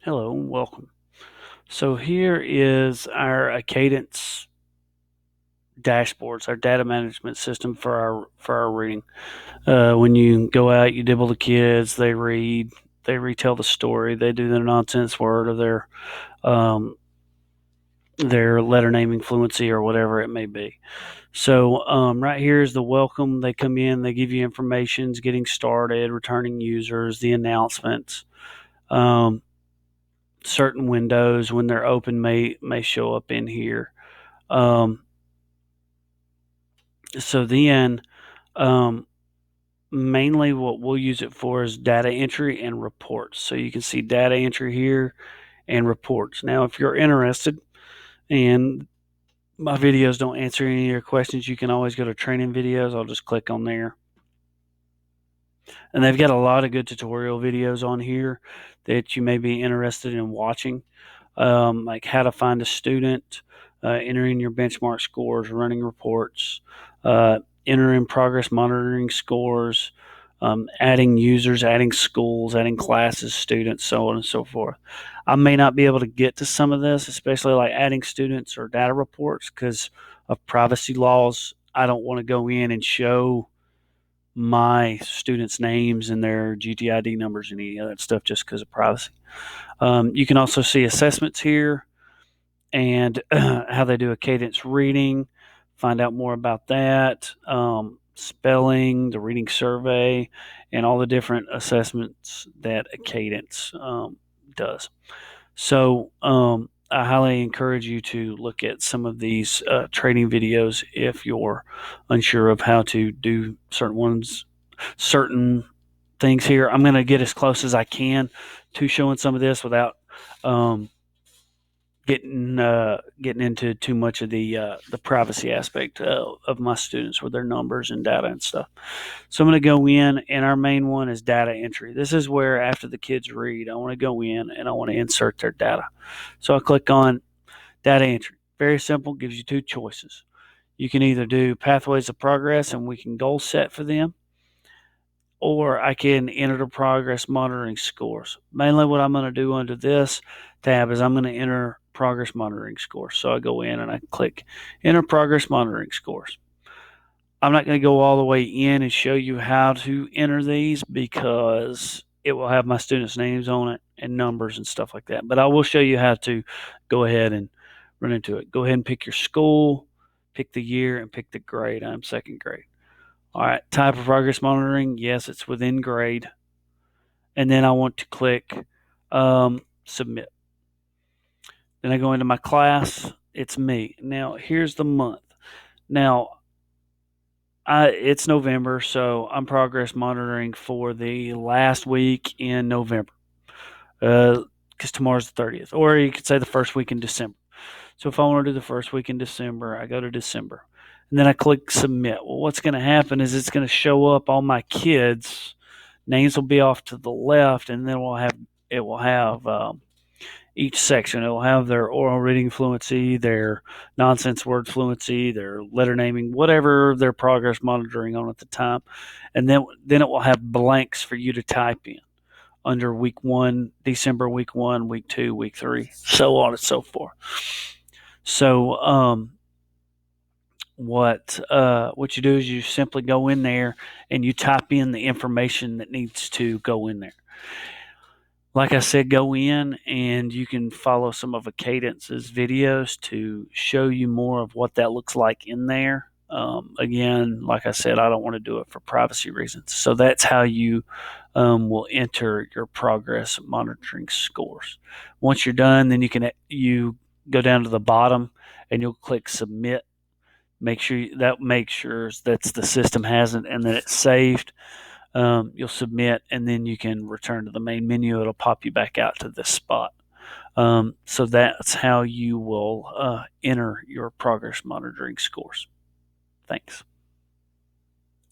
Hello and welcome. So here is our Cadence dashboards, our data management system for our reading. When you go out, you dibble the kids, they read, they retell the story, they do their nonsense word or um, their letter naming fluency or whatever it may be. So right here is the welcome. They come in, they give you information, getting started, returning users, the announcements. Um, Certain windows when they're open may show up in here. Um, so then, um, mainly what we'll use it for is data entry and reports. So you can see data entry here and reports. Now, if you're interested and my videos don't answer any of your questions, you can always go to training videos. I'll just click on there. And they've got a lot of good tutorial videos on here that you may be interested in watching, like how to find a student, entering your benchmark scores, running reports, uh, entering progress monitoring scores, adding users, adding schools, adding classes, students, so on and so forth. I may not be able to get to some of this, especially like adding students or data reports because of privacy laws. I don't want to go in and show my students' names and their GTID numbers and any of that stuff just because of privacy. You can also see assessments here and how they do a cadence reading, find out more about that, spelling, the reading survey, and all the different assessments that a cadence does. So I highly encourage you to look at some of these training videos if you're unsure of how to do certain things here. I'm going to get as close as I can to showing some of this without um, getting into too much of the privacy aspect of my students with their numbers and data and stuff. So I'm going to go in, and our main one is data entry. This is where after the kids read, I want to go in and I want to insert their data. So I click on data entry. Very simple, gives you two choices. You can either do pathways of progress and we can goal set for them, or I can enter the progress monitoring scores. Mainly what I'm going to do under this tab is I'm going to enter progress monitoring scores. So I go in and I click enter progress monitoring scores. I'm not going to go all the way in and show you how to enter these because it will have my students' names on it and numbers and stuff like that. But I will show you how to go ahead and run into it. Go ahead and pick your school, pick the year, and pick the grade. I'm second grade. All right, type of progress monitoring. Yes, it's within grade. And then I want to click submit. Then I go into my class. It's me. Now, here's the month. Now, it's November, so I'm progress monitoring for the last week in November because tomorrow's the 30th. Or you could say the first week in December. So if I want to do the first week in December, I go to December. And then I click submit. Well, what's going to happen is it's going to show up all my kids. Names will be off to the left, and then it will have each section. It will have their oral reading fluency, their nonsense word fluency, their letter naming, whatever their progress monitoring on at the time, and then it will have blanks for you to type in under week 1, December week 1, week 2, week 3, so on and so forth. So what you do is you simply go in there and you type in the information that needs to go in there. Like I said, go in and you can follow some of Cadence's videos to show you more of what that looks like in there. Again, like I said, I don't want to do it for privacy reasons. So that's how you will enter your progress monitoring scores. Once you're done, then you go down to the bottom and you'll click submit. Make sure that's the system has it and that it's saved. You'll submit, and then you can return to the main menu. It'll pop you back out to this spot. So that's how you will enter your progress monitoring scores. Thanks.